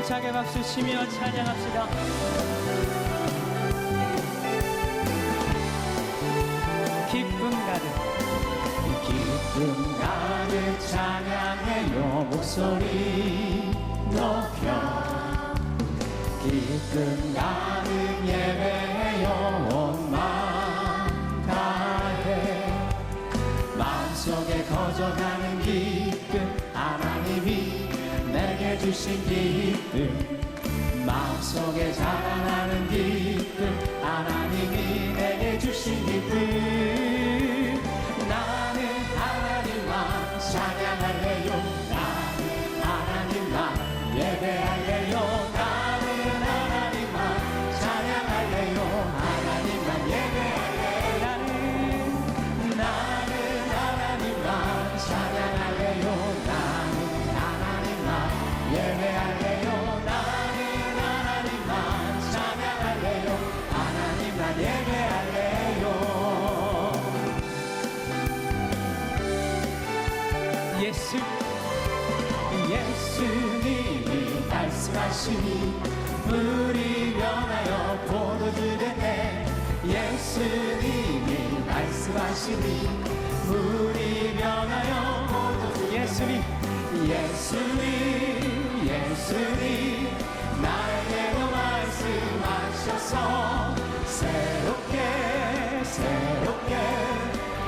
힘차게 박수 치며 찬양합시다. 기쁨 가득 기쁨 가득 찬양해요. 목소리 높여 기쁨 가득 예배해요. 온 마음 다해 마음속에 거저가는 기쁨 하나님이 내게 주신 기쁨 마음속에 자라나는 기쁨 하나님이 내게 주신 기쁨 나는 하나님만 찬양할래요. 나는 하나님만 예배할래요. 나는 하나님만 찬양할래요. 하나님만 예배할래요. 나는 하나님만 찬양할래요. 나는 하나님만 예배할래요. 나는 하나님만 찬양할래요. 하나님만 예배할래요. 예수님이 말씀하시니 물이 변하여 포도주 됐네. 예수님이 말씀하시니 물이 변하여 포도주 예수님 나에게도 말씀하셔서 새롭게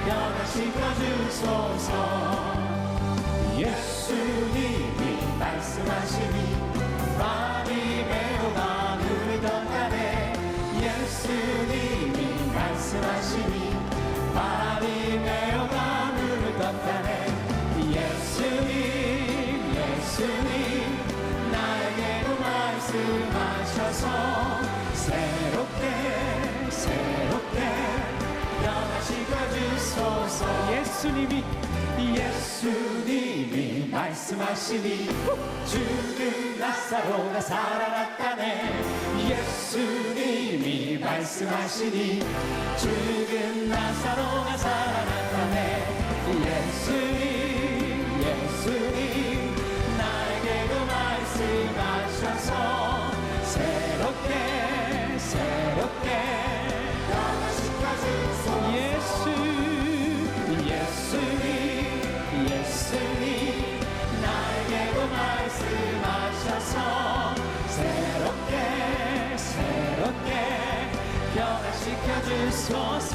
변화시켜 주소서. 예수님이 말씀하시니 밤이 메오다 눈이 던가네. 예수님이 말씀하시니 밤이 메오다 눈을 던가네. 예수님 나에게도 말씀하셔서 새롭게 변화시켜 주소서. 예수님이 말씀하시니 죽은 나사로가 살아났다네. 예수님이 말씀하시니 죽은 나사로가 살아났다네. 예수님 나에게도 말씀하셔서 새롭게 변화시켜 주소서. 예수님 나에게도 말씀하셔서 새롭게 변화시켜 주소서.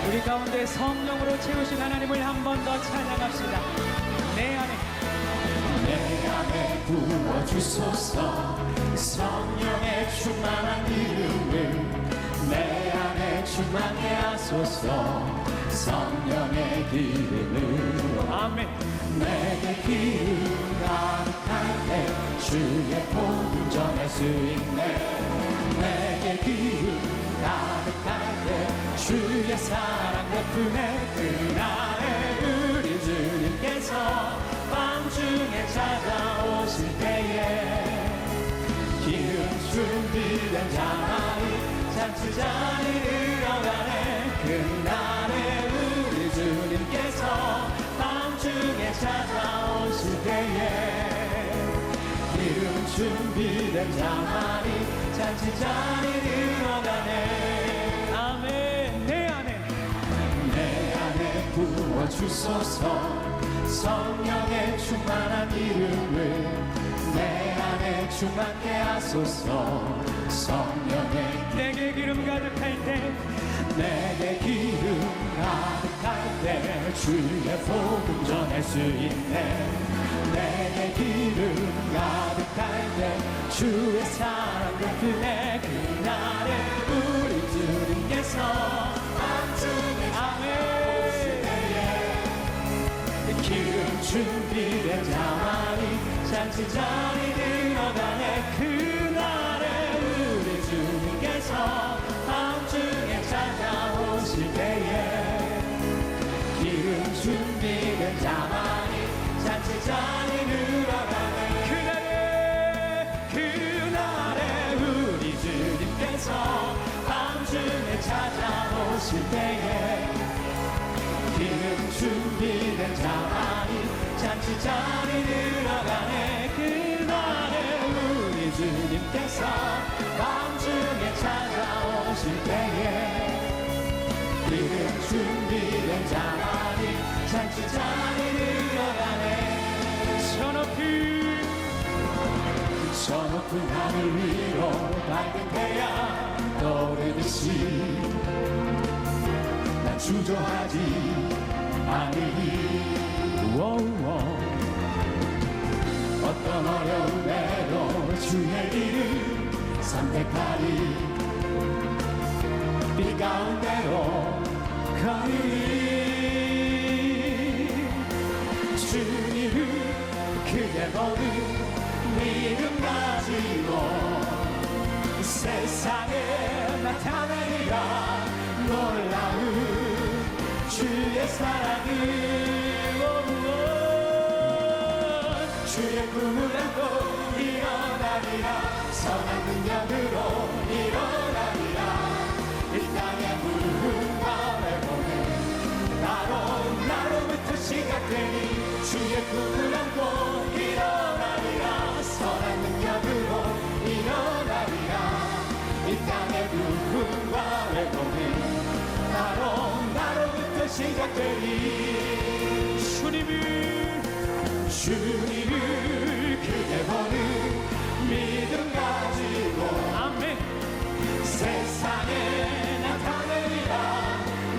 우리 가운데 성령으로 채우신 하나님을 한 번 더 찬양합시다. 내 안에 부어주소서. 성령의 충만한 기름을 내 안에 충만케 하소서. 성령의 기름을 아멘. 내게 기름 가득할 때 주의 복음 전할 수 있네. 내게 기름 가득할 때 주의 사랑 베푸네. 그날에 우리 주님께서 밤중에 찾아오실 때에 기름 준비된 자만이 잔치 자리를 들어가네. 그날에 우리 주님께서 밤중에 찾아오실 때에 기름 준비된 자만이 잔치 자리를 들어가네. 아멘. 내 안에 부어주소서. 성령의 충만한 기름을 내 안에 충만케 하소서. 성령의 내게 기름 가득할 때 내게 기름 가득할 때 주의 복음 전할 수 있네. 내게 기름 가득할 때 주의 사랑 베푸네. 그날에 우리 주님께서 밤중에 아멘. 기름 준비된 자만이 잔치 자리 들어가네. 그날에 우리 주님께서 밤중에 찾아오실 때에 준비된 자만이 잔치잔이 늘어가네. 그날에 우리 주님께서 밤중에 찾아오실 때에 기름 준비된 자만이 잔치잔이 늘어가네. 그날에 우리 주님께서 밤중에 찾아오실 때에 기름 준비된 자만이 잔치잔이 늘어가네. 저 높은 하늘 위로 밝은 태양 떠오르듯이 난 주저하지 않으리. 어떤 어려움에도 주의 길을 선택하리. 비 가운데로 걸으리. 주님을 크게 보는 믿음 가지고 세상에 나타내리라. 놀라운 주의 사랑을. 주의 꿈을 안고 일어나리라. 선한 능력으로 일어나리라. 이 땅의 부흥과 회복은 나로부터 시작되니 주의 꿈을 안고 일어나리라. 선한 능력으로 일어나리라. 이 땅의 부흥과 회복은 나로부터 시작되니 주님을 크게 보는 믿음 가지고 아멘. 세상에 나타내리라.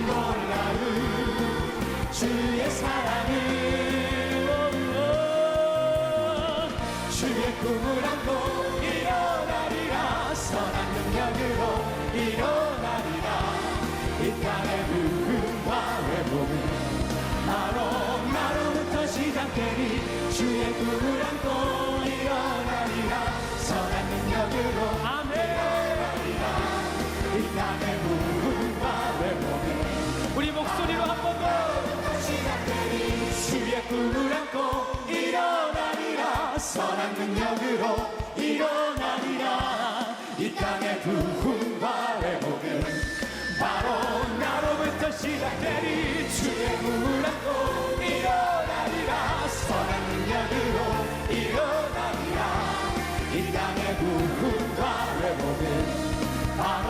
놀라운 주의 사랑을. 주의 꿈을 안고 일어나리라. 선한 능력으로 일어나리라. 이 땅의 부흥과 회복은 나로부터 시작되니 주의 꿈을 안고 일어나리라. 선한 능력으로 아멘. 일어나리라. 이 땅의 부흥과 회복은 우리 목소리로 한 번 더 시작되니 주의 꿈을 안고 일어나리라. 선한 능력으로 일어나리라. 이 땅의 부흥과 회복은 바로 나로부터 시작되니 주의 꿈을 안고 일어나리라. 선한 능력으로 일어나리라. 이 땅의 부흥과 회복은 바로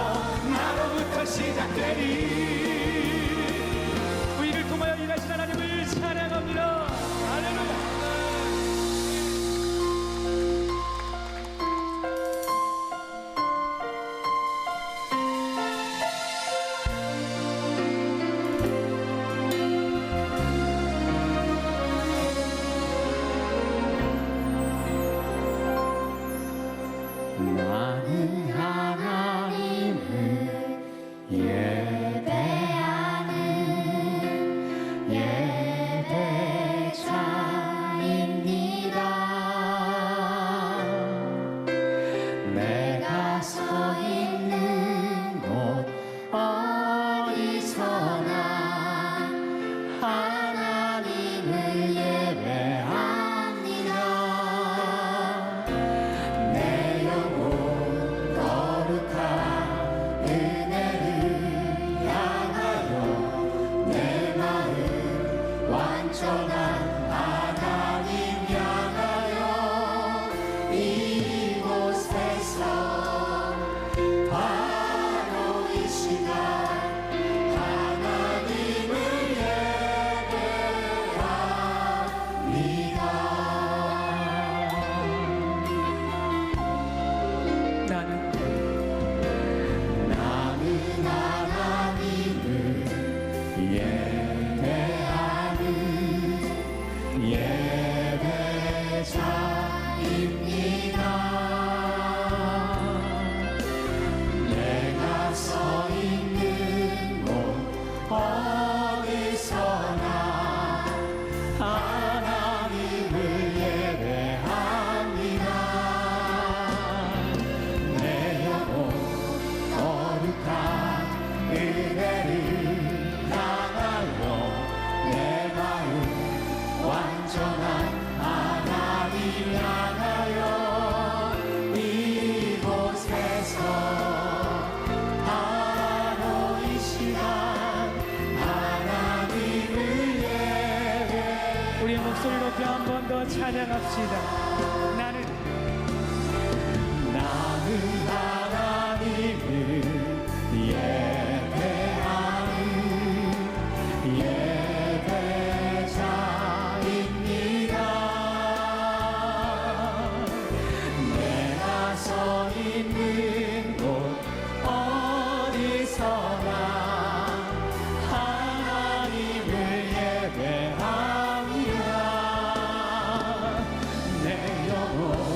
나로부터 시작되니. 우리를 통하여 일하신 하나님을 찬양합니다. 할렐루야. 나는 하나님을 예배 찬양합시다. 나는 하나님을 예배하는 예배자입니다. 내가 서 있는 곳 어디서나 하나님을 예배합니다. 내 영혼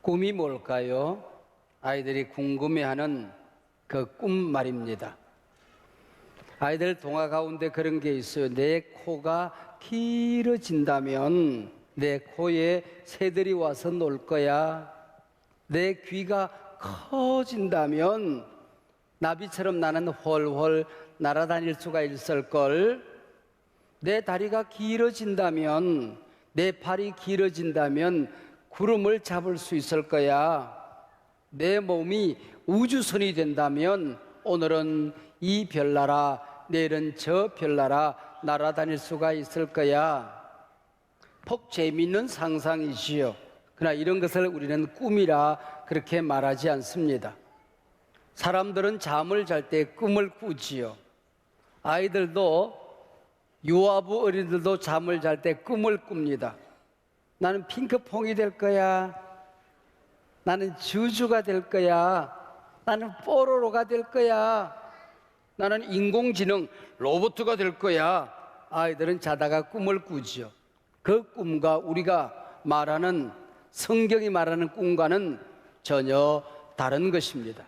꿈이 뭘까요? 아이들이 궁금해하는 그 꿈 말입니다. 아이들 동화 가운데 그런 게 있어요. 내 코가 길어진다면 내 코에 새들이 와서 놀 거야. 내 귀가 커진다면 나비처럼 나는 훨훨 날아다닐 수가 있을 걸. 내 다리가 길어진다면, 내 팔이 길어진다면 구름을 잡을 수 있을 거야. 내 몸이 우주선이 된다면 오늘은 이 별나라, 내일은 저 별나라 날아다닐 수가 있을 거야. 폭 재미있는 상상이지요. 그러나 이런 것을 우리는 꿈이라 그렇게 말하지 않습니다. 사람들은 잠을 잘 때 꿈을 꾸지요. 아이들도, 유아부 어린이들도 잠을 잘 때 꿈을 꿉니다. 나는 핑크퐁이 될 거야. 나는 주주가 될 거야. 나는 뽀로로가 될 거야. 나는 인공지능 로봇가 될 거야. 아이들은 자다가 꿈을 꾸지요. 그 꿈과 우리가 말하는, 성경이 말하는 꿈과는 전혀 다른 것입니다.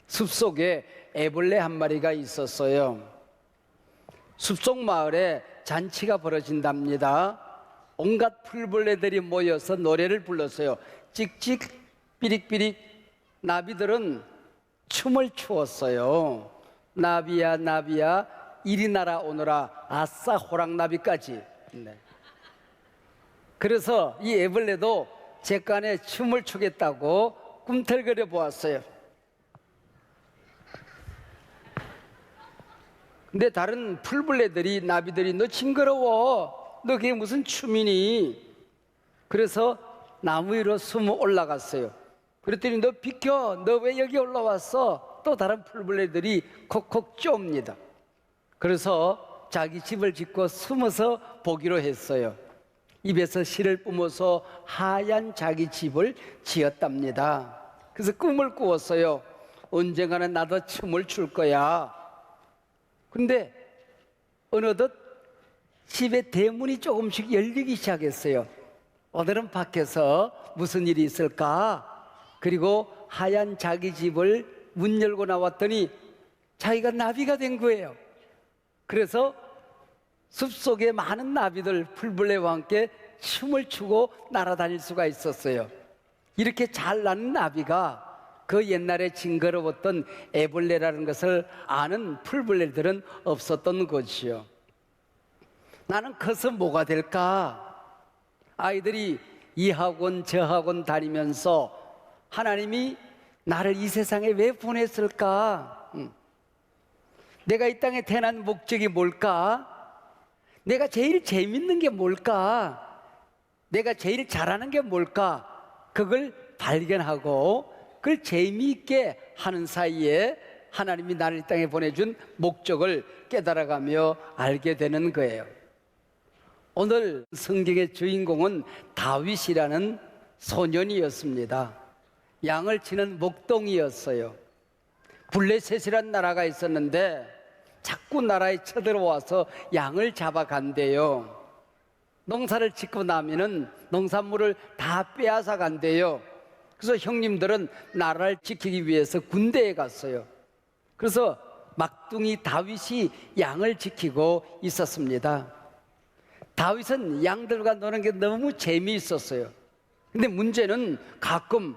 숲속에 애벌레 한 마리가 있었어요. 숲속 마을에 잔치가 벌어진답니다. 온갖 풀벌레들이 모여서 노래를 불렀어요. 찍찍 삐릭삐릭. 나비들은 춤을 추었어요. 나비야 나비야 이리 날아오너라 아싸 호랑나비까지. 네. 그래서 이 애벌레도 제 간에 춤을 추겠다고 꿈틀거려 보았어요. 근데 다른 풀벌레들이, 나비들이 너 징그러워, 너 그게 무슨 춤이니? 그래서 나무 위로 숨어 올라갔어요. 그랬더니 너 비켜, 너 왜 여기 올라왔어? 또 다른 풀벌레들이 콕콕 쪼옵니다. 그래서 자기 집을 짓고 숨어서 보기로 했어요. 입에서 실을 뿜어서 하얀 자기 집을 지었답니다. 그래서 꿈을 꾸었어요. 언젠가는 나도 춤을 출 거야. 근데 어느덧 집의 대문이 조금씩 열리기 시작했어요. 오늘은 밖에서 무슨 일이 있을까? 그리고 하얀 자기 집을 문 열고 나왔더니 자기가 나비가 된 거예요. 그래서 숲속에 많은 나비들, 풀벌레와 함께 춤을 추고 날아다닐 수가 있었어요. 이렇게 잘 나는 나비가 그 옛날에 징그러웠던 애벌레라는 것을 아는 풀벌레들은 없었던 것이요. 나는 커서 뭐가 될까? 아이들이 이 학원 저 학원 다니면서 하나님이 나를 이 세상에 왜 보냈을까? 내가 이 땅에 태어난 목적이 뭘까? 내가 제일 재밌는 게 뭘까? 내가 제일 잘하는 게 뭘까? 그걸 발견하고 그걸 재미있게 하는 사이에 하나님이 나를 이 땅에 보내준 목적을 깨달아가며 알게 되는 거예요. 오늘 성경의 주인공은 다윗이라는 소년이었습니다. 양을 치는 목동이었어요. 블레셋이라는 나라가 있었는데 자꾸 나라에 쳐들어와서 양을 잡아간대요. 농사를 짓고 나면은 농산물을 다 빼앗아 간대요. 그래서 형님들은 나라를 지키기 위해서 군대에 갔어요. 그래서 막둥이 다윗이 양을 지키고 있었습니다. 다윗은 양들과 노는 게 너무 재미있었어요. 근데 문제는 가끔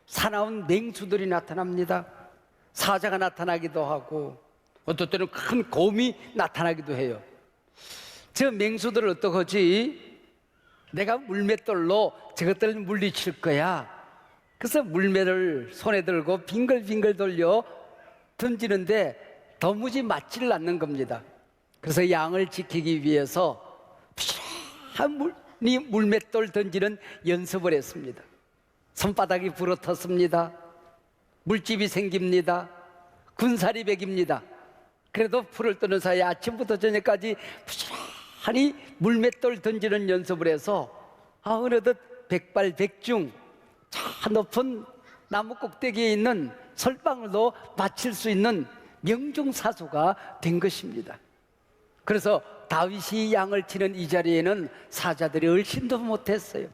사나운 맹수들이 나타납니다. 사자가 나타나기도 하고 어떨 때는 큰 곰이 나타나기도 해요. 저 맹수들을 어떡하지? 내가 물맷돌로 저것들을 물리칠 거야. 그래서 물매를 손에 들고 빙글빙글 돌려 던지는데 도무지 맞지를 않는 겁니다. 그래서 양을 지키기 위해서 부지런히 물맷돌 던지는 연습을 했습니다. 손바닥이 부러졌습니다. 물집이 생깁니다. 군살이 배깁니다. 그래도 풀을 뜨는 사이 아침부터 저녁까지 부지런히 물맷돌 던지는 연습을 해서 어느덧 백발백중 저 높은 나무 꼭대기에 있는 솔방울도 맞힐 수 있는 명중사수가 된 것입니다. 그래서 다윗이 양을 치는 이 자리에는 사자들이 얼씬도 못했어요.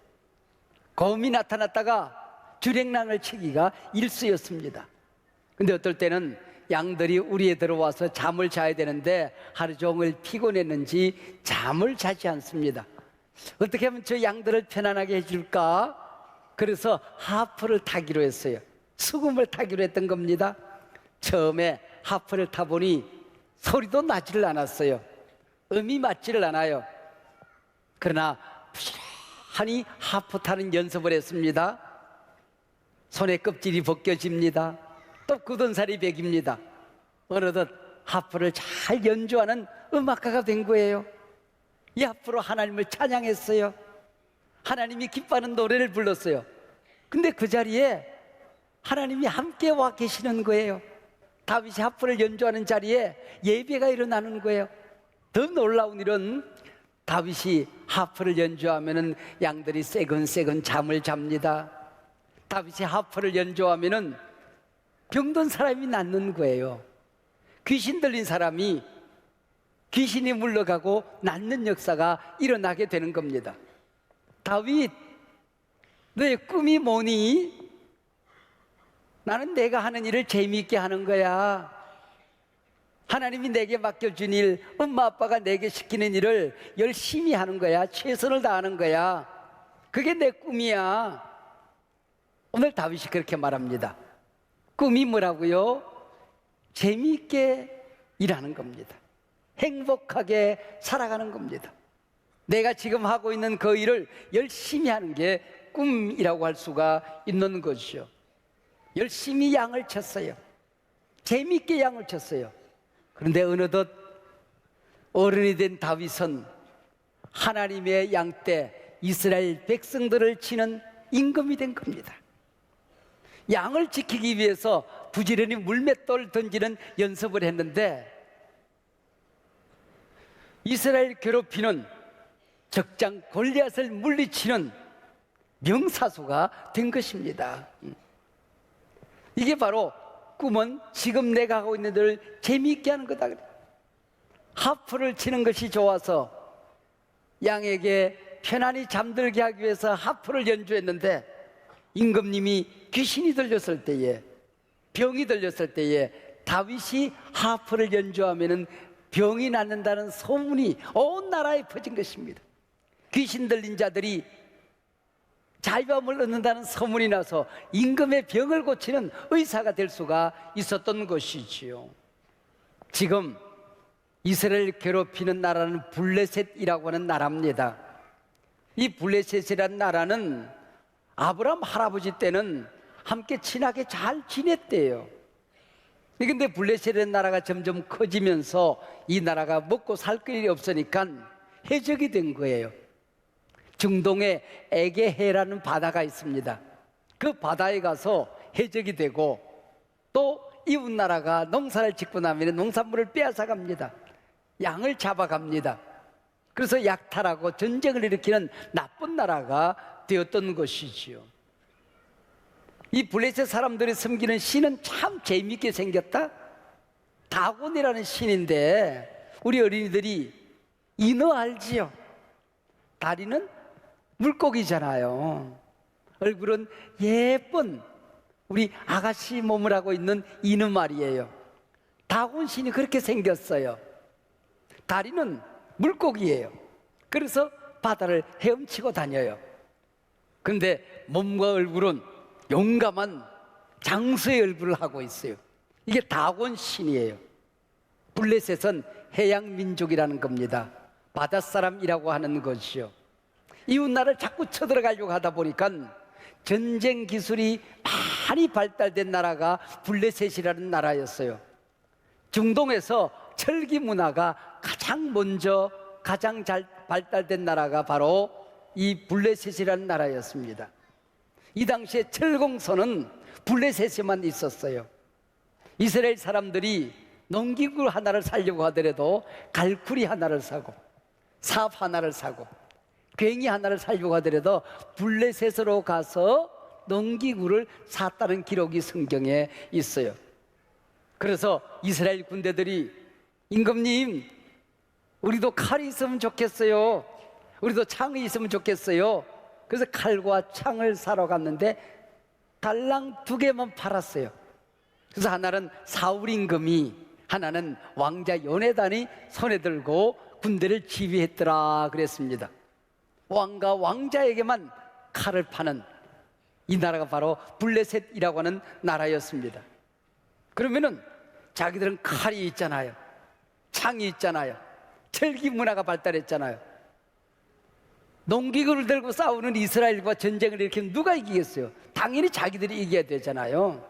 곰이 나타났다가 주랭랑을 치기가 일쑤였습니다. 근데 어떨 때는 양들이 우리에 들어와서 잠을 자야 되는데 하루 종일 피곤했는지 잠을 자지 않습니다. 어떻게 하면 저 양들을 편안하게 해줄까? 그래서 하프를 타기로 했어요. 수금을 타기로 했던 겁니다. 처음에 하프를 타보니 소리도 나지를 않았어요. 음이 맞지를 않아요. 그러나 부지런히 하프 타는 연습을 했습니다. 손에 껍질이 벗겨집니다. 또 굳은 살이 배깁니다. 어느덧 하프를 잘 연주하는 음악가가 된 거예요. 이 하프로 하나님을 찬양했어요. 하나님이 기뻐하는 노래를 불렀어요. 근데 그 자리에 하나님이 함께 와 계시는 거예요. 다윗이 하프를 연주하는 자리에 예배가 일어나는 거예요. 더 놀라운 일은 다윗이 하프를 연주하면은 양들이 새근새근 잠을 잡니다. 다윗이 하프를 연주하면은 병든 사람이 낫는 거예요. 귀신 들린 사람이 귀신이 물러가고 낫는 역사가 일어나게 되는 겁니다. 다윗, 너의 꿈이 뭐니? 나는 내가 하는 일을 재미있게 하는 거야. 하나님이 내게 맡겨준 일, 엄마 아빠가 내게 시키는 일을 열심히 하는 거야. 최선을 다하는 거야. 그게 내 꿈이야. 오늘 다윗이 그렇게 말합니다. 꿈이 뭐라고요? 재미있게 일하는 겁니다. 행복하게 살아가는 겁니다. 내가 지금 하고 있는 그 일을 열심히 하는 게 꿈이라고 할 수가 있는 것이죠. 열심히 양을 쳤어요. 재미있게 양을 쳤어요. 그런데 어느덧 어른이 된 다윗은 하나님의 양떼 이스라엘 백성들을 치는 임금이 된 겁니다. 양을 지키기 위해서 부지런히 물맷돌 던지는 연습을 했는데 이스라엘 괴롭히는 적장 골리앗을 물리치는 명사수가 된 것입니다. 이게 바로 꿈은 지금 내가 하고 있는 일을 재미있게 하는 거다. 하프를 치는 것이 좋아서 양에게 편안히 잠들게 하기 위해서 하프를 연주했는데 임금님이 귀신이 들렸을 때에, 병이 들렸을 때에 다윗이 하프를 연주하면은 병이 낫는다는 소문이 온 나라에 퍼진 것입니다. 귀신 들린 자들이 자유함을 얻는다는 소문이 나서 임금의 병을 고치는 의사가 될 수가 있었던 것이지요. 지금 이스라엘 괴롭히는 나라는 블레셋이라고 하는 나라입니다. 이 블레셋이라는 나라는 아브라함 할아버지 때는 함께 친하게 잘 지냈대요. 그런데 블레셋이라는 나라가 점점 커지면서 이 나라가 먹고 살 길이 없으니까 해적이 된 거예요. 중동에 에게해라는 바다가 있습니다. 그 바다에 가서 해적이 되고 또 이웃 나라가 농사를 짓고 나면 농산물을 빼앗아 갑니다. 양을 잡아갑니다. 그래서 약탈하고 전쟁을 일으키는 나쁜 나라가 되었던 것이지요. 이 블레셋 사람들이 섬기는 신은 참 재미있게 생겼다. 다곤이라는 신인데 우리 어린이들이 인어 알지요? 다리는 물고기잖아요. 얼굴은 예쁜 우리 아가씨 몸을 하고 있는 인어 말이에요. 다곤 신이 그렇게 생겼어요. 다리는 물고기예요. 그래서 바다를 헤엄치고 다녀요. 근데 몸과 얼굴은 용감한 장수의 얼굴을 하고 있어요. 이게 다곤 신이에요. 블레셋은 해양 민족이라는 겁니다. 바닷사람이라고 하는 것이요. 이웃나라를 자꾸 쳐들어가려고 하다 보니까 전쟁 기술이 많이 발달된 나라가 블레셋이라는 나라였어요. 중동에서 철기 문화가 가장 잘 발달된 나라가 바로 이 블레셋이라는 나라였습니다. 이 당시에 철공소는 블레셋에만 있었어요. 이스라엘 사람들이 농기구 하나를 사려고 하더라도 갈쿠리 하나를 사고 삽 하나를 사고 괭이 하나를 사려고 하더라도 블레셋으로 가서 농기구를 샀다는 기록이 성경에 있어요. 그래서 이스라엘 군대들이 임금님, 우리도 칼이 있으면 좋겠어요. 우리도 창이 있으면 좋겠어요. 그래서 칼과 창을 사러 갔는데 달랑 2개만 팔았어요. 그래서 하나는 사울 임금이, 하나는 왕자 요네단이 손에 들고 군대를 지휘했더라 그랬습니다. 왕과 왕자에게만 칼을 파는 이 나라가 바로 블레셋이라고 하는 나라였습니다. 그러면은 자기들은 칼이 있잖아요, 창이 있잖아요, 철기 문화가 발달했잖아요. 농기구를 들고 싸우는 이스라엘과 전쟁을 일으키면 누가 이기겠어요? 당연히 자기들이 이겨야 되잖아요.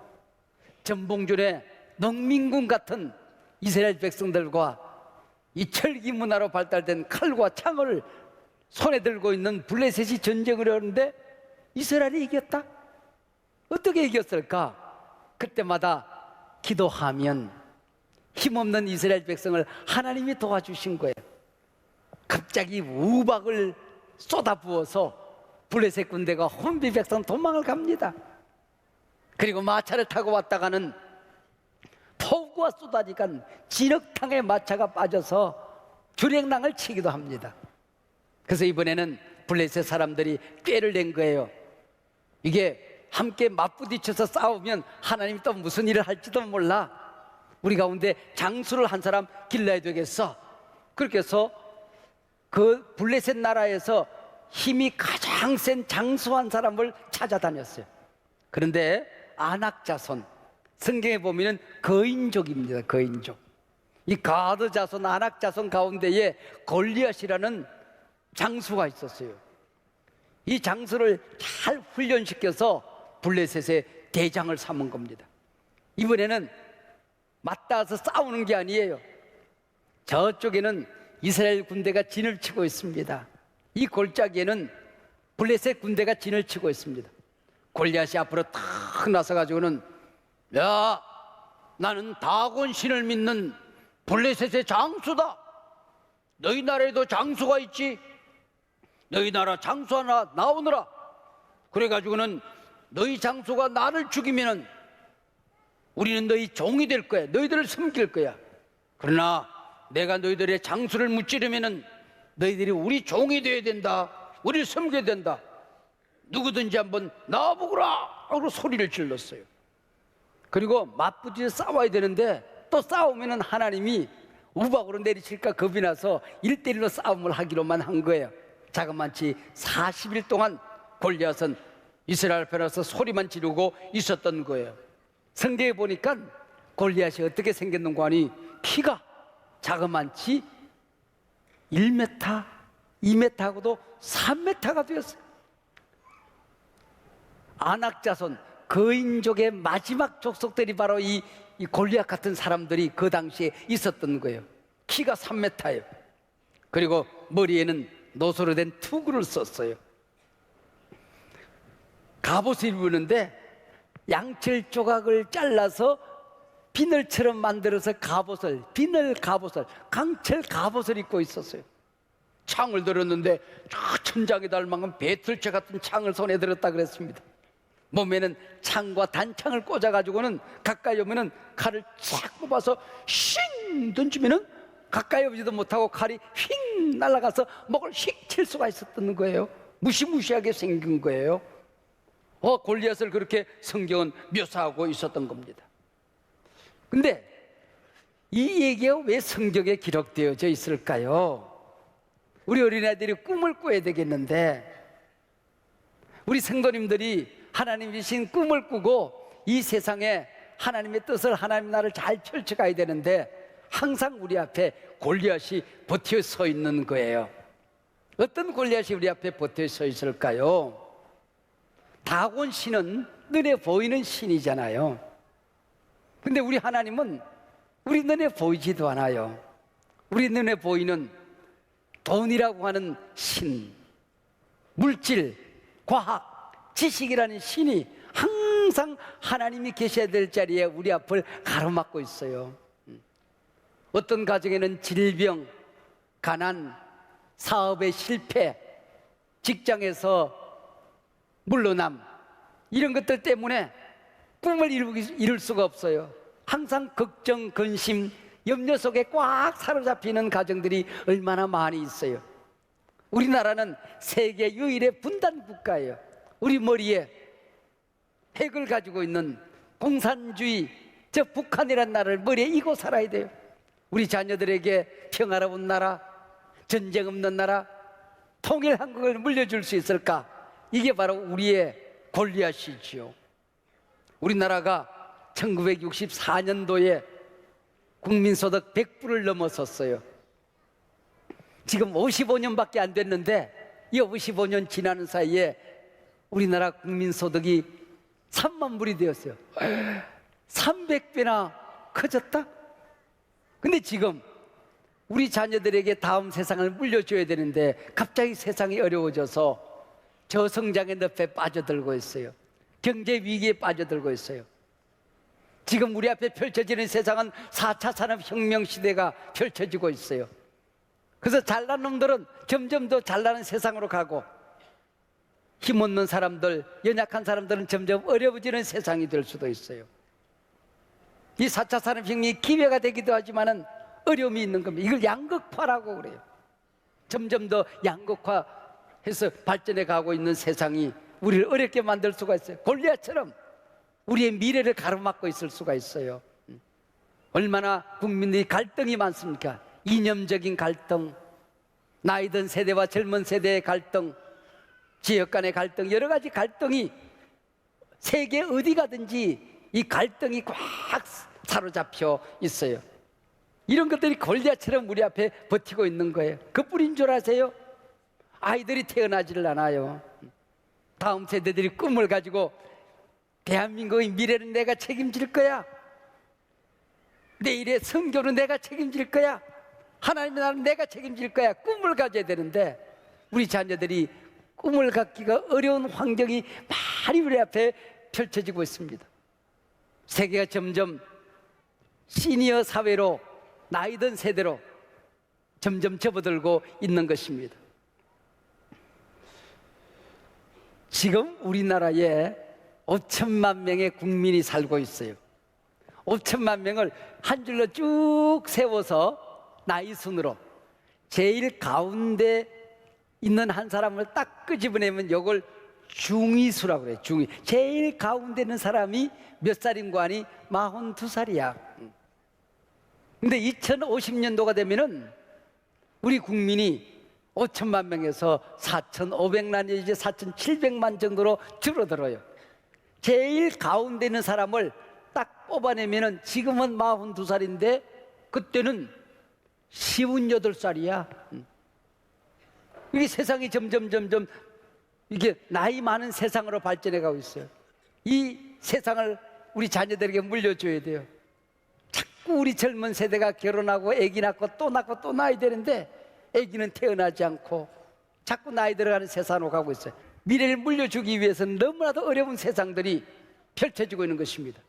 전봉준의 농민군 같은 이스라엘 백성들과 이 철기 문화로 발달된 칼과 창을 손에 들고 있는 블레셋이 전쟁을 하는데 이스라엘이 이겼다? 어떻게 이겼을까? 그때마다 기도하면 힘없는 이스라엘 백성을 하나님이 도와주신 거예요. 갑자기 우박을 쏟아부어서 블레셋 군대가 혼비백산 도망을 갑니다. 그리고 마차를 타고 왔다가는 폭우가 쏟아지니까 진흙탕에 마차가 빠져서 주랭랑을 치기도 합니다. 그래서 이번에는 블레셋 사람들이 꾀를 낸 거예요. 이게 함께 맞부딪혀서 싸우면 하나님이 또 무슨 일을 할지도 몰라. 우리 가운데 장수를 한 사람 길러야 되겠어. 그렇게 해서 그 블레셋 나라에서 힘이 가장 센 장수 한 사람을 찾아다녔어요. 그런데 아낙 자손, 성경에 보면은 거인족입니다. 거인족. 이 가드 자손, 아낙 자손 가운데에 골리앗이라는 장수가 있었어요. 이 장수를 잘 훈련시켜서 블레셋의 대장을 삼은 겁니다. 이번에는 맞닿아서 싸우는 게 아니에요. 저쪽에는 이스라엘 군대가 진을 치고 있습니다. 이 골짜기에는 블레셋 군대가 진을 치고 있습니다. 골리앗이 앞으로 탁 나서가지고는, 야, 나는 다곤 신을 믿는 블레셋의 장수다. 너희 나라에도 장수가 있지. 너희 나라 장수 하나 나오느라. 그래가지고는 너희 장수가 나를 죽이면은 우리는 너희 종이 될 거야. 너희들을 섬길 거야. 그러나 내가 너희들의 장수를 무찌르면은 너희들이 우리 종이 되어야 된다. 우리를 섬겨야 된다. 누구든지 한번 나와보거라 하고 소리를 질렀어요. 그리고 맞부딪혀 싸워야 되는데 또 싸우면은 하나님이 우박으로 내리칠까 겁이 나서 1대1로 싸움을 하기로만 한 거예요. 자그마치 40일 동안 골리앗은 이스라엘 앞에 나서 소리만 지르고 있었던 거예요. 성경에 보니까 골리앗이 어떻게 생겼는가 하니 키가 자그마치 1m, 2m하고도 3m가 되었어요. 아낙 자손, 거인족의 마지막 족속들이 바로 이 골리앗 같은 사람들이 그 당시에 있었던 거예요. 키가 3m예요. 그리고 머리에는 노소로 된 투구를 썼어요. 갑옷을 입었는데 양철 조각을 잘라서 비늘처럼 만들어서 갑옷을, 비늘 갑옷을, 강철 갑옷을 입고 있었어요. 창을 들었는데 저 천장에 닿을 만큼 배틀채 같은 창을 손에 들었다 그랬습니다. 몸에는 창과 단창을 꽂아가지고는 가까이 오면은 칼을 쫙 뽑아서 쉥 던지면은 가까이 오지도 못하고 칼이 휙 날아가서 목을 휙 칠 수가 있었던 거예요. 무시무시하게 생긴 거예요. 골리앗을 그렇게 성경은 묘사하고 있었던 겁니다. 근데 이 얘기가 왜 성경에 기록되어져 있을까요? 우리 어린아이들이 꿈을 꿔야 되겠는데, 우리 성도님들이 하나님 주신 꿈을 꾸고 이 세상에 하나님의 뜻을, 하나님 나라를 잘 펼쳐가야 되는데 항상 우리 앞에 골리앗이 버텨 서 있는 거예요. 어떤 골리앗이 우리 앞에 버텨 서 있을까요? 다곤 신은 눈에 보이는 신이잖아요. 근데 우리 하나님은 우리 눈에 보이지도 않아요. 우리 눈에 보이는 돈이라고 하는 신, 물질, 과학, 지식이라는 신이 항상 하나님이 계셔야 될 자리에 우리 앞을 가로막고 있어요. 어떤 가정에는 질병, 가난, 사업의 실패, 직장에서 물러남, 이런 것들 때문에 꿈을 이룰 수가 없어요. 항상 걱정, 근심, 염려 속에 꽉 사로잡히는 가정들이 얼마나 많이 있어요. 우리나라는 세계 유일의 분단 국가예요. 우리 머리에 핵을 가지고 있는 공산주의 저 북한이란 나라를 머리에 이고 살아야 돼요. 우리 자녀들에게 평화로운 나라, 전쟁 없는 나라, 통일한국을 물려줄 수 있을까? 이게 바로 우리의 골리앗이지요. 우리나라가 1964년도에 국민소득 100불을 넘어섰어요. 지금 55년밖에 안 됐는데 이 55년 지나는 사이에 우리나라 국민소득이 3만 불이 되었어요. 300배나 커졌다? 근데 지금 우리 자녀들에게 다음 세상을 물려줘야 되는데 갑자기 세상이 어려워져서 저성장의 늪에 빠져들고 있어요. 경제 위기에 빠져들고 있어요. 지금 우리 앞에 펼쳐지는 세상은 4차 산업혁명 시대가 펼쳐지고 있어요. 그래서 잘난 놈들은 점점 더 잘나는 세상으로 가고 힘없는 사람들, 연약한 사람들은 점점 어려워지는 세상이 될 수도 있어요. 이 4차 산업혁명이 기회가 되기도 하지만은 어려움이 있는 겁니다. 이걸 양극화라고 그래요. 점점 더 양극화해서 발전해 가고 있는 세상이 우리를 어렵게 만들 수가 있어요. 골리앗처럼 우리의 미래를 가로막고 있을 수가 있어요. 얼마나 국민들이 갈등이 많습니까? 이념적인 갈등, 나이 든 세대와 젊은 세대의 갈등, 지역 간의 갈등, 여러 가지 갈등이 세계 어디 가든지 이 갈등이 꽉 사로잡혀 있어요. 이런 것들이 골리앗처럼 우리 앞에 버티고 있는 거예요. 그뿐인 줄 아세요? 아이들이 태어나지를 않아요. 다음 세대들이 꿈을 가지고 대한민국의 미래는 내가 책임질 거야, 내일의 선교는 내가 책임질 거야, 하나님의 나라는 내가 책임질 거야, 꿈을 가져야 되는데 우리 자녀들이 꿈을 갖기가 어려운 환경이 많이 우리 앞에 펼쳐지고 있습니다. 세계가 점점 시니어 사회로, 나이 든 세대로 점점 접어들고 있는 것입니다. 지금 우리나라에 5천만 명의 국민이 살고 있어요. 5천만 명을 한 줄로 쭉 세워서 나이 순으로 제일 가운데 있는 한 사람을 딱 끄집어내면 이걸 중위수라고 그래요. 중위. 제일 가운데 있는 사람이 몇 살인 거 아니? 42살이야. 근데 2050년도가 되면은 우리 국민이 5천만 명에서 4,500만, 이제 4,700만 정도로 줄어들어요. 제일 가운데 있는 사람을 딱 뽑아내면은 지금은 42살인데 그때는 58살이야. 이게 세상이 점점 이게 나이 많은 세상으로 발전해 가고 있어요. 이 세상을 우리 자녀들에게 물려줘야 돼요. 자꾸 우리 젊은 세대가 결혼하고 아기 낳고 또 낳아야 되는데 아기는 태어나지 않고 자꾸 나이 들어가는 세상으로 가고 있어요. 미래를 물려주기 위해서는 너무나도 어려운 세상들이 펼쳐지고 있는 것입니다.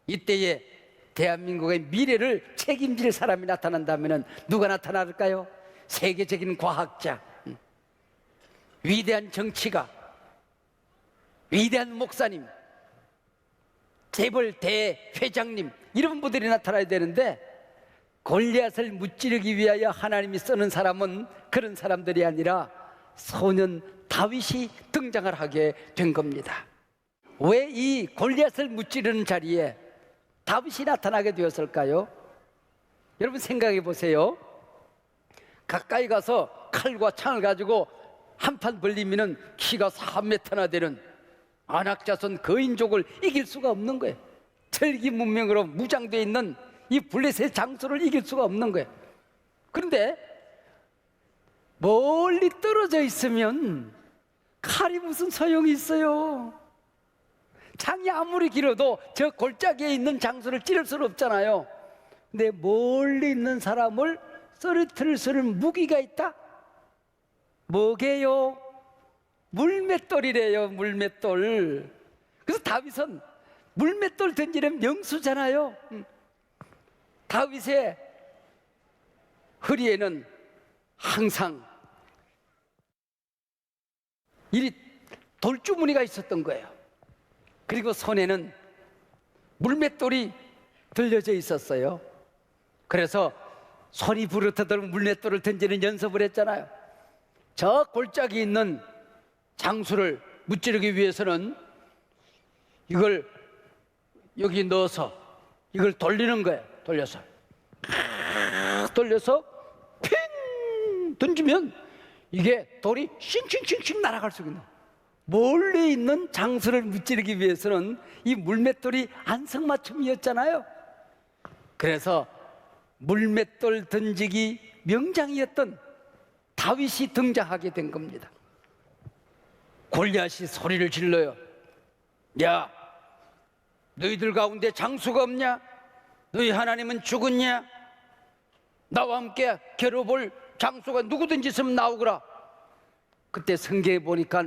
이때에 대한민국의 미래를 책임질 사람이 나타난다면 누가 나타날까요? 세계적인 과학자, 위대한 정치가, 위대한 목사님, 재벌 대회장님, 이런 분들이 나타나야 되는데 골리앗을 무찌르기 위하여 하나님이 쓰는 사람은 그런 사람들이 아니라 소년 다윗이 등장을 하게 된 겁니다. 왜 이 골리앗을 무찌르는 자리에 다윗이 나타나게 되었을까요? 여러분 생각해 보세요. 가까이 가서 칼과 창을 가지고 한판 벌리면은 키가 3m나 되는 안악자손 거인족을 이길 수가 없는 거예요. 철기 문명으로 무장되어 있는 이 블레셋 장수를 이길 수가 없는 거예요. 그런데 멀리 떨어져 있으면 칼이 무슨 소용이 있어요? 창이 아무리 길어도 저 골짜기에 있는 장수를 찌를 수는 없잖아요. 근데 멀리 있는 사람을 쓰러뜨릴 수 있는 무기가 있다? 뭐게요? 물맷돌이래요. 물맷돌. 그래서 다윗은 물맷돌 던지는 명수잖아요. 다윗의 허리에는 항상 이 돌주머니가 있었던 거예요. 그리고 손에는 물맷돌이 들려져 있었어요. 그래서 손이 부르트도록 물맷돌을 던지는 연습을 했잖아요. 저 골짜기에 있는 장수를 무찌르기 위해서는 이걸 여기 넣어서 이걸 돌리는 거예요. 돌려서 핑 던지면 이게 돌이 싱싱싱싱 날아갈 수 있는. 멀리 있는 장수를 무찌르기 위해서는 이 물맷돌이 안성맞춤이었잖아요. 그래서 물맷돌 던지기 명장이었던 다윗이 등장하게 된 겁니다. 골리앗이 소리를 질러요. 야, 너희들 가운데 장수가 없냐? 너희 하나님은 죽었냐? 나와 함께 겨뤄볼 장수가 누구든지 있으면 나오거라. 그때 성경에 보니까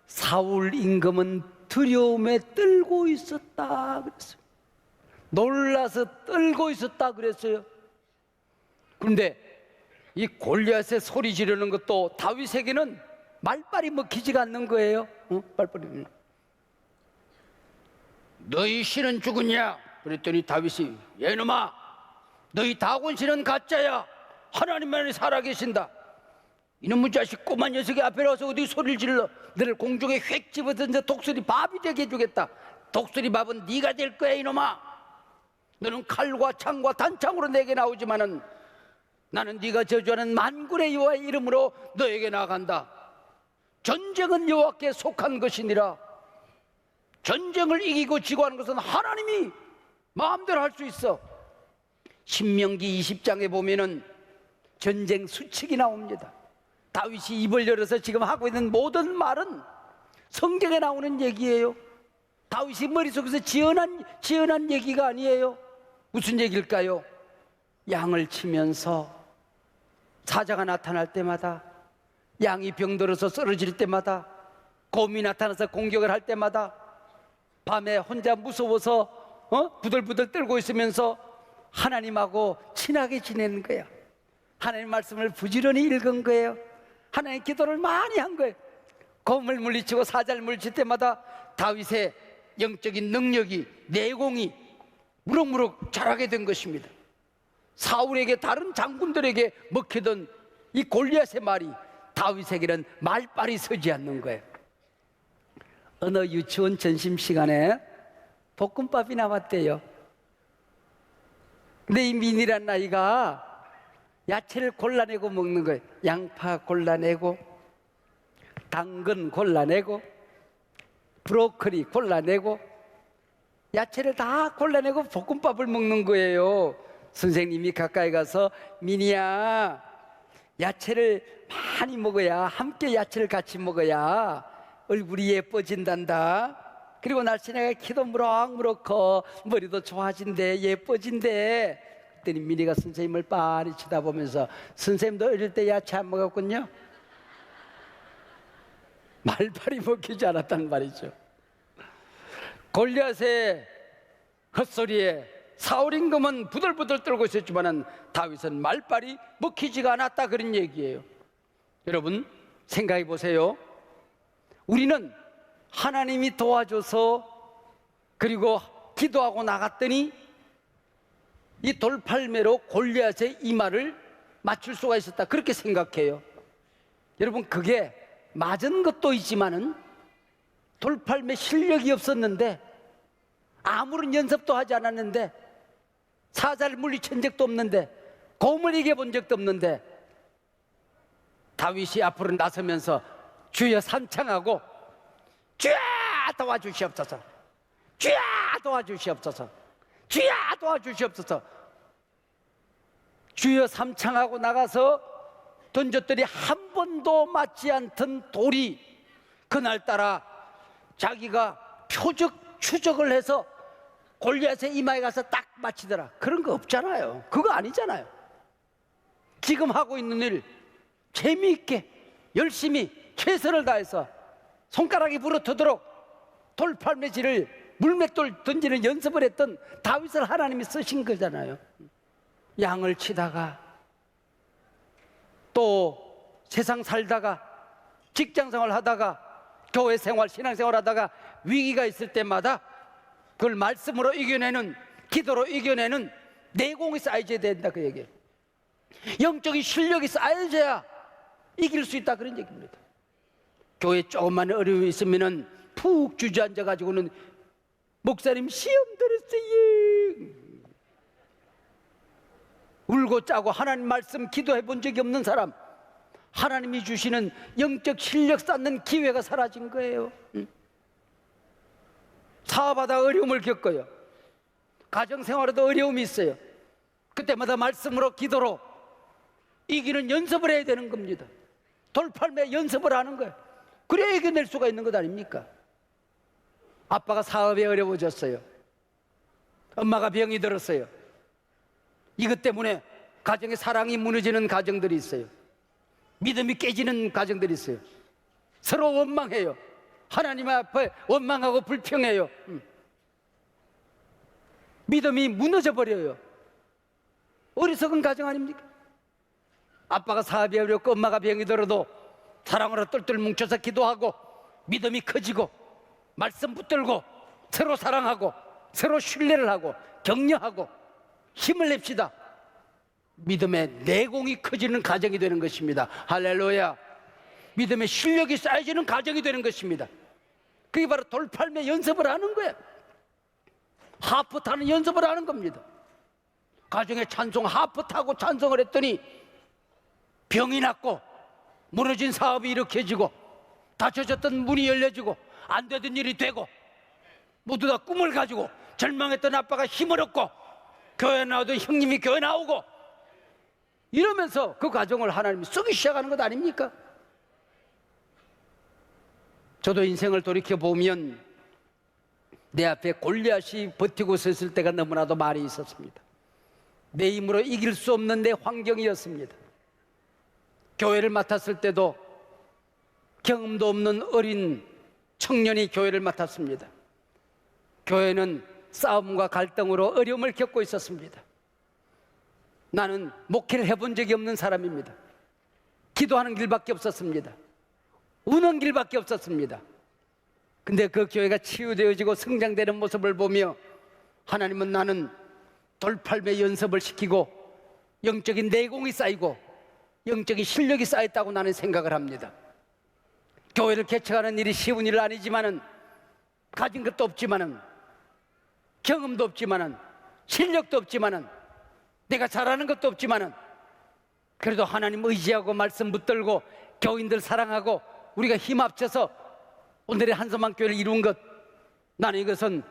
사울 임금은 두려움에 떨고 있었다 그랬어요. 놀라서 떨고 있었다 그랬어요. 그런데 이 골리앗의 소리 지르는 것도 다윗에게는 말빨이 먹히지가 않는 거예요. 말빨이. 너희 신은 죽었냐? 그랬더니 다윗이 얘놈아, 너희 다곤 신은 가짜야. 하나님만이 살아계신다. 이놈의 자식 꼬마 녀석이 앞에 나와서 어디 소리를 질러. 너를 공중에 휙 집어던져 독수리 밥이 되게 해주겠다. 독수리 밥은 네가 될 거야 이놈아. 너는 칼과 창과 단창으로 내게 나오지만은 나는 네가 저주하는 만군의 여호와의 이름으로 너에게 나아간다. 전쟁은 여호와께 속한 것이니라. 전쟁을 이기고 지고 하는 것은 하나님이 마음대로 할 수 있어. 신명기 20장에 보면은 전쟁 수칙이 나옵니다. 다윗이 입을 열어서 지금 하고 있는 모든 말은 성경에 나오는 얘기예요. 다윗이 머릿속에서 지어낸 얘기가 아니에요. 무슨 얘기일까요? 양을 치면서 사자가 나타날 때마다, 양이 병들어서 쓰러질 때마다, 곰이 나타나서 공격을 할 때마다, 밤에 혼자 무서워서 부들부들 떨고 있으면서 하나님하고 친하게 지내는 거예요. 하나님 말씀을 부지런히 읽은 거예요. 하나님 기도를 많이 한 거예요. 곰을 물리치고 사자를 물리칠 때마다 다윗의 영적인 능력이, 내공이 무럭무럭 자라게 된 것입니다. 사울에게, 다른 장군들에게 먹히던 이 골리앗의 말이 다윗에게는 말빨이 서지 않는 거예요. 어느 유치원 점심시간에 볶음밥이 나왔대요. 근데 이 민이란 아이가 야채를 골라내고 먹는 거예요. 양파 골라내고, 당근 골라내고, 브로콜리 골라내고, 야채를 다 골라내고 볶음밥을 먹는 거예요. 선생님이 가까이 가서 민이야, 야채를 많이 먹어야, 함께 야채를 같이 먹어야 얼굴이 예뻐진단다. 그리고 날씬하게 키도 무럭무럭 커, 머리도 좋아진대, 예뻐진대. 그랬더니 민이가 선생님을 빤히 쳐다보면서 선생님도 어릴 때 야채 안 먹었군요. 말빨이 먹히지 않았단 말이죠. 골리앗의 헛소리에 사울 임금은 부들부들 떨고 있었지만 다윗은 말빨이 먹히지가 않았다, 그런 얘기예요. 여러분 생각해 보세요. 우리는 하나님이 도와줘서 그리고 기도하고 나갔더니 이 돌팔매로 골리앗의 이마를 맞출 수가 있었다, 그렇게 생각해요. 여러분 그게 맞은 것도 있지만은 돌팔매 실력이 없었는데, 아무런 연습도 하지 않았는데, 사자를 물리친 적도 없는데, 곰을 이겨본 적도 없는데, 다윗이 앞으로 나서면서 주여 삼창하고 주여 도와주시옵소서, 주여 도와주시옵소서, 주여 도와주시옵소서, 주여 삼창하고 나가서 던졌더니 한 번도 맞지 않던 돌이 그날따라 자기가 추적을 해서 골리앗의 이마에 가서 딱 맞히더라. 그런 거 없잖아요. 그거 아니잖아요. 지금 하고 있는 일 재미있게 열심히 최선을 다해서 손가락이 부러뜨도록 돌팔매질을, 물맷돌 던지는 연습을 했던 다윗을 하나님이 쓰신 거잖아요. 양을 치다가 또 세상 살다가 직장생활 하다가 교회 생활, 신앙생활 하다가 위기가 있을 때마다 그걸 말씀으로 이겨내는, 기도로 이겨내는 내공이 쌓여져야 된다, 그 얘기예요. 영적인 실력이 쌓여져야 이길 수 있다, 그런 얘기입니다. 교회 조금만 어려움이 있으면은 푹 주저앉아 가지고는 목사님 시험 들었어요. 울고 짜고 하나님 말씀 기도해 본 적이 없는 사람, 하나님이 주시는 영적 실력 쌓는 기회가 사라진 거예요. 사업하다 어려움을 겪어요. 가정생활에도 어려움이 있어요. 그때마다 말씀으로 기도로 이기는 연습을 해야 되는 겁니다. 돌팔매 연습을 하는 거예요. 그래야 이겨낼 수가 있는 것 아닙니까? 아빠가 사업에 어려워졌어요. 엄마가 병이 들었어요. 이것 때문에 가정의 사랑이 무너지는 가정들이 있어요. 믿음이 깨지는 가정들이 있어요. 서로 원망해요. 하나님 앞에 원망하고 불평해요. 믿음이 무너져 버려요. 어리석은 가정 아닙니까? 아빠가 사업이 어렵고 엄마가 병이 들어도 사랑으로 똘똘 뭉쳐서 기도하고 믿음이 커지고 말씀 붙들고 서로 사랑하고 서로 신뢰를 하고 격려하고 힘을 냅시다. 믿음의 내공이 커지는 가정이 되는 것입니다. 할렐루야. 믿음의 실력이 쌓여지는 가정이 되는 것입니다. 그게 바로 돌팔매 연습을 하는 거예요. 하프 타는 연습을 하는 겁니다. 가정에 찬송 하프 타고 찬송을 했더니 병이 났고 무너진 사업이 일으켜지고 닫혀졌던 문이 열려지고 안 되던 일이 되고 모두 다 꿈을 가지고 절망했던 아빠가 힘을 얻고 교회 나오던 형님이 교회 나오고 이러면서 그 가정을 하나님이 쓰기 시작하는 것 아닙니까? 저도 인생을 돌이켜보면 내 앞에 골리앗이 버티고 섰을 때가 너무나도 많이 있었습니다. 내 힘으로 이길 수 없는 내 환경이었습니다. 교회를 맡았을 때도 경험도 없는 어린 청년이 교회를 맡았습니다. 교회는 싸움과 갈등으로 어려움을 겪고 있었습니다. 나는 목회를 해본 적이 없는 사람입니다. 기도하는 길밖에 없었습니다. 우는 길밖에 없었습니다. 근데 그 교회가 치유되어지고 성장되는 모습을 보며 하나님은 나는 돌팔매 연습을 시키고 영적인 내공이 쌓이고 영적인 실력이 쌓였다고 나는 생각을 합니다. 교회를 개척하는 일이 쉬운 일 아니지만은 가진 것도 없지만은 경험도 없지만은 실력도 없지만은 내가 잘하는 것도 없지만은 그래도 하나님 의지하고 말씀 붙들고 교인들 사랑하고 우리가 힘 합쳐서 오늘의 한섬한 교회를 이룬 것, 나는 이것은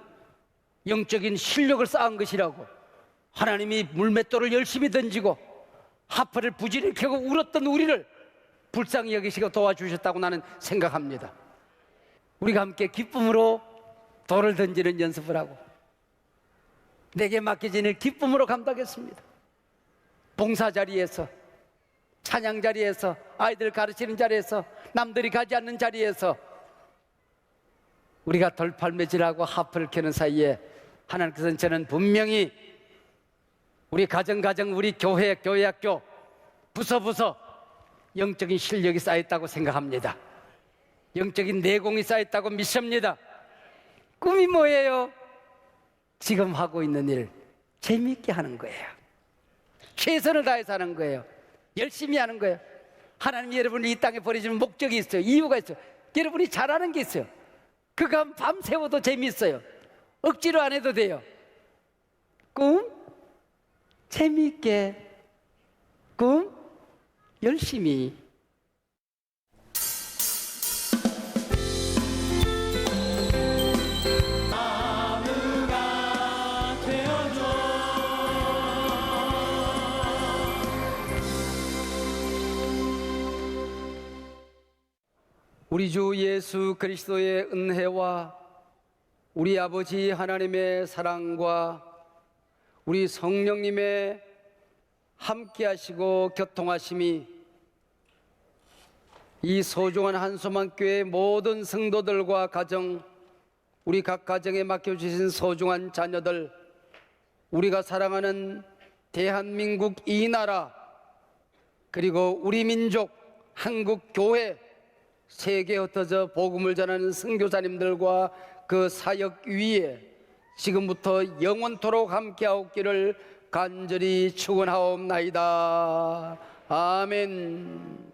영적인 실력을 쌓은 것이라고, 하나님이 물맷돌을 열심히 던지고 하프를 부지런히 켜고 울었던 우리를 불쌍히 여기시고 도와주셨다고 나는 생각합니다. 우리가 함께 기쁨으로 돌을 던지는 연습을 하고 내게 맡겨진 일 기쁨으로 감당했습니다. 봉사 자리에서, 찬양 자리에서, 아이들 가르치는 자리에서, 남들이 가지 않는 자리에서 우리가 돌팔매질하고 하프를 켜는 사이에 하나님께서는 저는 분명히 우리 가정, 우리 교회, 학교, 부서 영적인 실력이 쌓였다고 생각합니다. 영적인 내공이 쌓였다고 믿습니다. 꿈이 뭐예요? 지금 하고 있는 일 재미있게 하는 거예요. 최선을 다해서 하는 거예요. 열심히 하는 거예요. 하나님이 여러분을 이 땅에 버리시는 목적이 있어요. 이유가 있어요. 여러분이 잘하는 게 있어요. 그거 밤 새워도 재미있어요. 억지로 안 해도 돼요. 꿈 재미있게, 꿈 열심히. 나무가 되어줘. 우리 주 예수 그리스도의 은혜와 우리 아버지 하나님의 사랑과 우리 성령님의 함께 하시고 교통하심이 이 소중한 한소만교회 모든 성도들과 가정, 우리 각 가정에 맡겨주신 소중한 자녀들, 우리가 사랑하는 대한민국 이 나라, 그리고 우리 민족 한국교회, 세계에 흩어져 복음을 전하는 선교사님들과 그 사역 위에 지금부터 영원토록 함께하옵기를 간절히 축원하옵나이다. 아멘.